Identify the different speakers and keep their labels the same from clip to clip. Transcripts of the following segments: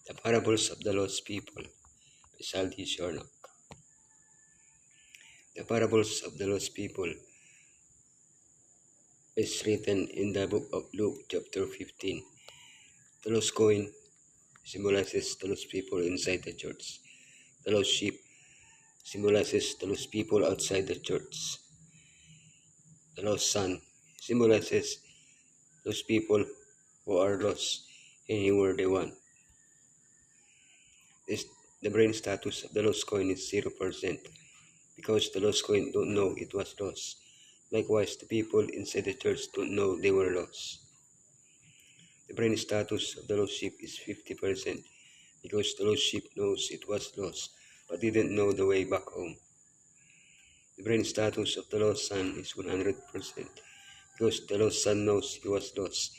Speaker 1: The Parables of the Lost People by Saldi Sharnock. The Parables of the Lost People is written in the book of Luke, chapter 15. The lost coin symbolizes the lost people inside the church. The lost sheep symbolizes the lost people outside the church. The lost son symbolizes those people who are lost and who were the one. The brain status of the lost coin is 0% because the lost coin don't know it was lost. Likewise, the people inside the church don't know they were lost. The brain status of the lost sheep is 50% because the lost sheep knows it was lost but didn't know the way back home. The brain status of the lost son is 100% because the lost son knows he was lost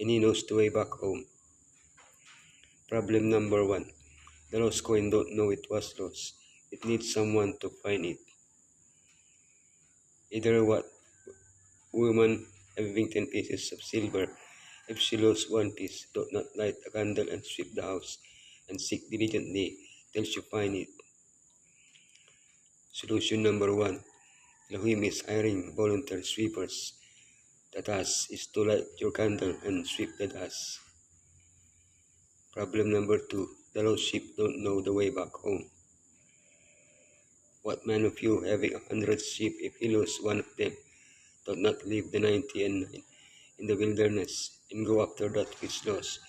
Speaker 1: and he knows the way back home. Problem number 1. The lost coin don't know it was lost. It needs someone to find it. Either what woman having 10 pieces of silver, if she lost one piece, do not light a candle and sweep the house, and seek diligently till she find it. Solution number 1. Elohim is hiring volunteer sweepers. The task is to light your candle and sweep the dust. Problem number 2. The lost sheep don't know the way back home. What man of you having 100 sheep, if he lose one of them, does not leave the 99 in the wilderness and go after that which lost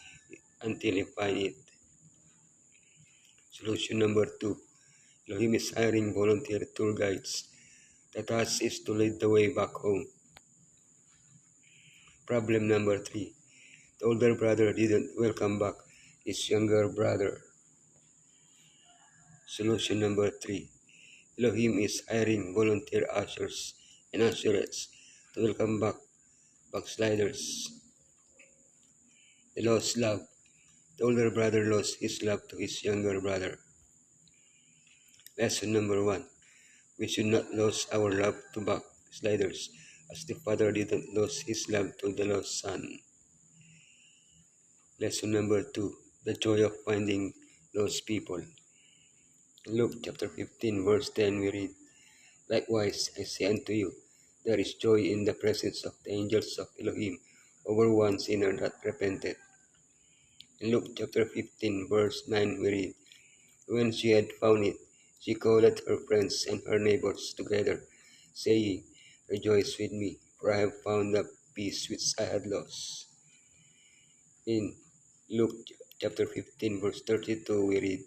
Speaker 1: until he find it? Solution number 2. Elohim is hiring volunteer tour guides. The task is to lead the way back home. Problem number 3. The older brother didn't welcome back his younger brother. Solution number 3. Elohim is hiring volunteer ushers and usherettes to welcome back backsliders. The lost love. The older brother lost his love to his younger brother. Lesson number 1. We should not lose our love to backsliders, as the father didn't lose his love to the lost son. Lesson number 2. The joy of finding lost people. In Luke chapter 15, verse 10, we read, Likewise, I say unto you, there is joy in the presence of the angels of Elohim over one sinner that repenteth. In Luke chapter 15, verse 9, we read, When she had found it, she called her friends and her neighbors together, saying, Rejoice with me, for I have found the piece which I had lost. In Luke chapter 15, verse 32, we read,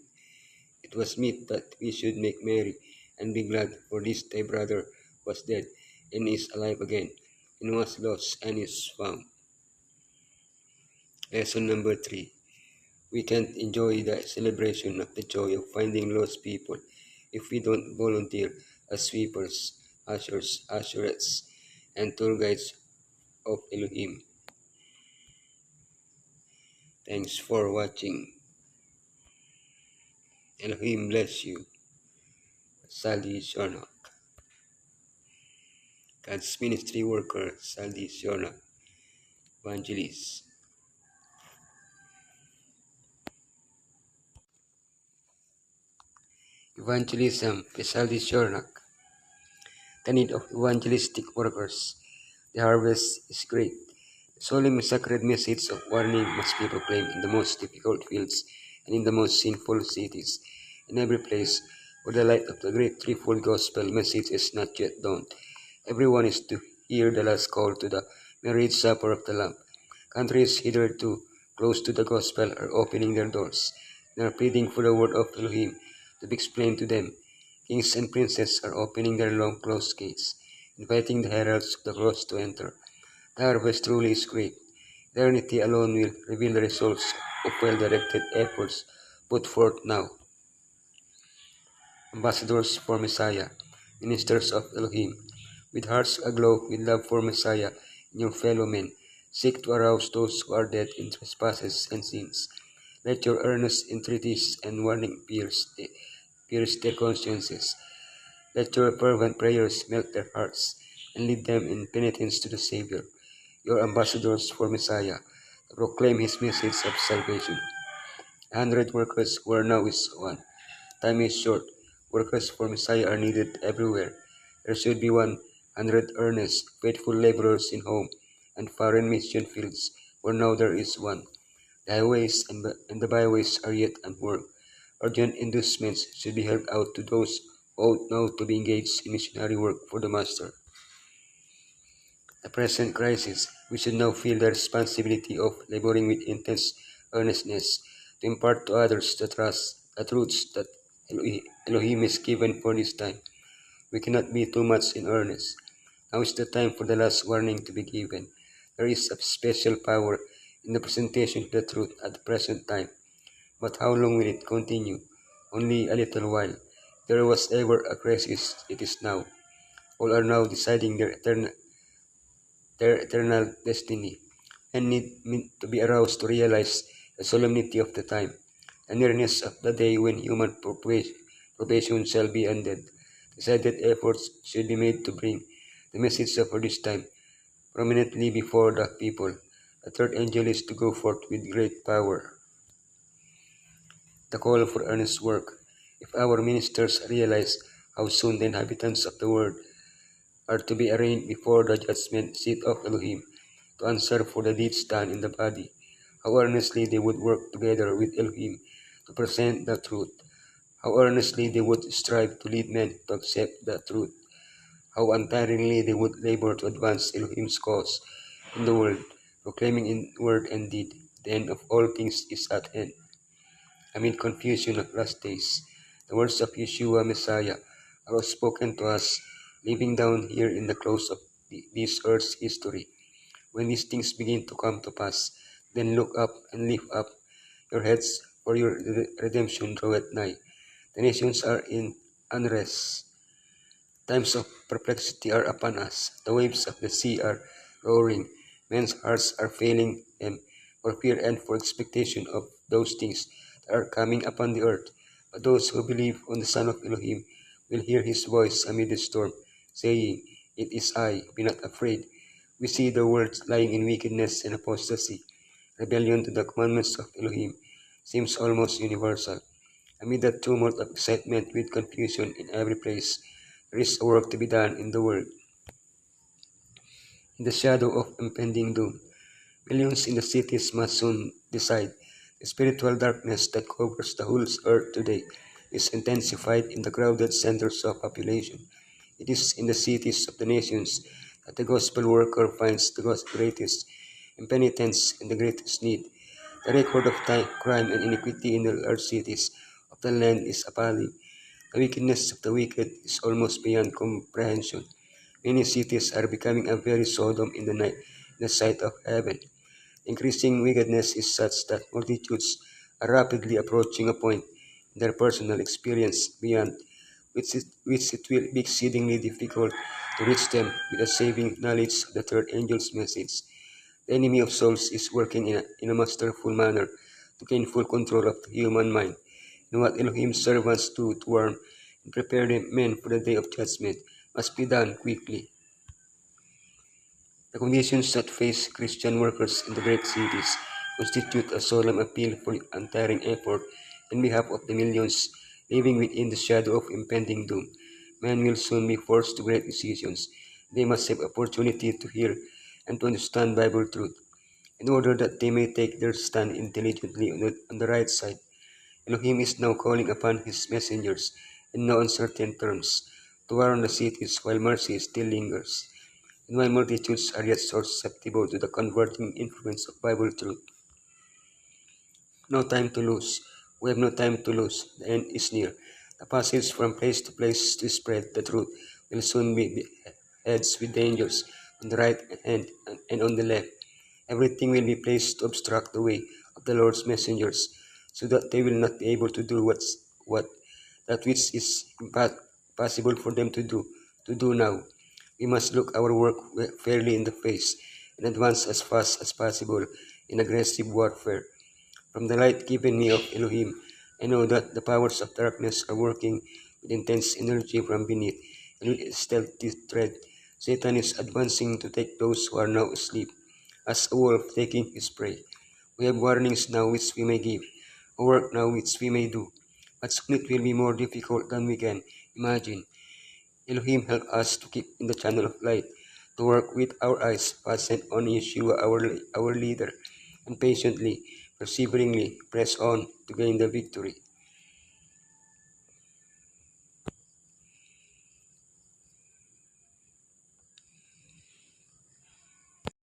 Speaker 1: It was meet that we should make merry and be glad, for this thy brother was dead and is alive again, and was lost and is found. Lesson number 3. We can't enjoy the celebration of the joy of finding lost people if we don't volunteer as sweepers, ushers, usherettes, and tour guides of Elohim. Thanks for watching. Elohim bless you. Saldi Sharnock. God's ministry worker, Saldi Sharnock, evangelist. Evangelism by Saldi Sharnock. The need of evangelistic workers. The harvest is great. The solemn sacred message of warning must be proclaimed in the most difficult fields and in the most sinful cities, in every place where the light of the great threefold gospel message is not yet dawned. Everyone is to hear the last call to the marriage supper of the Lamb. Countries hitherto close to the gospel are opening their doors. They are pleading for the word of Elohim to be explained to them. Kings and princes are opening their long-closed gates, inviting the heralds of the cross to enter. The harvest truly is great. Eternity alone will reveal the results of well-directed efforts put forth now. Ambassadors for Messiah, ministers of Elohim, with hearts aglow with love for Messiah and your fellow men, seek to arouse those who are dead in trespasses and sins. Let your earnest entreaties and warning pierce their consciences. Let your fervent prayers melt their hearts and lead them in penitence to the Savior, your ambassadors for Messiah, to proclaim his message of salvation. 100 workers who are now is one. Time is short. Workers for Messiah are needed everywhere. There should be 100 earnest, faithful laborers in home and foreign mission fields, where now there is one. The highways and the byways are yet unworked. Urgent inducements should be held out to those who ought now to be engaged in missionary work for the Master. The present crisis, we should now feel the responsibility of laboring with intense earnestness to impart to others the truths that Elohim is given for this time. We cannot be too much in earnest. Now is the time for the last warning to be given. There is a special power in the presentation of the truth at the present time. But how long will it continue? Only a little while. There was ever a crisis, it is now. All are now deciding their eternal destiny, and need to be aroused to realize the solemnity of the time, the nearness of the day when human probation shall be ended. Decided efforts should be made to bring the message of this time prominently before the people. The third angel is to go forth with great power. The call for earnest work. If our ministers realize how soon the inhabitants of the world are to be arraigned before the judgment seat of Elohim to answer for the deeds done in the body, how earnestly they would work together with Elohim to present the truth, how earnestly they would strive to lead men to accept the truth, how untiringly they would labor to advance Elohim's cause in the world, proclaiming in word and deed, the end of all things is at hand. Amid confusion of last days, the words of Yeshua Messiah are spoken to us, living down here in the close of this earth's history. When these things begin to come to pass, then look up and lift up your heads, for your redemption draweth nigh. The nations are in unrest. Times of perplexity are upon us. The waves of the sea are roaring. Men's hearts are failing them for fear and for expectation of those things that are coming upon the earth. But those who believe on the Son of Elohim will hear his voice amid the storm, saying, It is I, be not afraid. We see the world lying in wickedness and apostasy. Rebellion to the commandments of Elohim seems almost universal. Amid the tumult of excitement with confusion in every place, there is a work to be done in the world. In the shadow of impending doom, millions in the cities must soon decide. The spiritual darkness that covers the whole earth today is intensified in the crowded centers of population. It is in the cities of the nations that the gospel worker finds the greatest impenitence and the greatest need. The record of crime and iniquity in the large cities of the land is appalling. The wickedness of the wicked is almost beyond comprehension. Many cities are becoming a very Sodom in the sight of heaven. Increasing wickedness is such that multitudes are rapidly approaching a point in their personal experience beyond which it will be exceedingly difficult to reach them with a saving knowledge of the third angel's message. The enemy of souls is working in a masterful manner to gain full control of the human mind. And what Elohim's servants do to warn and prepare the men for the day of judgment must be done quickly. The conditions that face Christian workers in the great cities constitute a solemn appeal for untiring effort in behalf of the millions living within the shadow of impending doom. Men will soon be forced to great decisions. They must have opportunity to hear and to understand Bible truth in order that they may take their stand intelligently on the right side. Elohim is now calling upon his messengers in no uncertain terms to warn the cities while mercy still lingers, and while multitudes are yet so susceptible to the converting influence of Bible truth. No time to lose. We have no time to lose. The end is near. The passage from place to place to spread the truth will soon be heads with dangers on the right hand and on the left. Everything will be placed to obstruct the way of the Lord's messengers, so that they will not be able to do what that which is impossible for them to do now. We must look our work fairly in the face and advance as fast as possible in aggressive warfare. From the light given me of Elohim, I know that the powers of darkness are working with intense energy from beneath, and with stealthy tread, Satan is advancing to take those who are now asleep, as a wolf taking his prey. We have warnings now which we may give. a work now which we may do, but soon it will be more difficult than we can imagine. Elohim help us to keep in the channel of light, to work with our eyes fastened on Yeshua our leader, and patiently, perseveringly press on to gain the victory.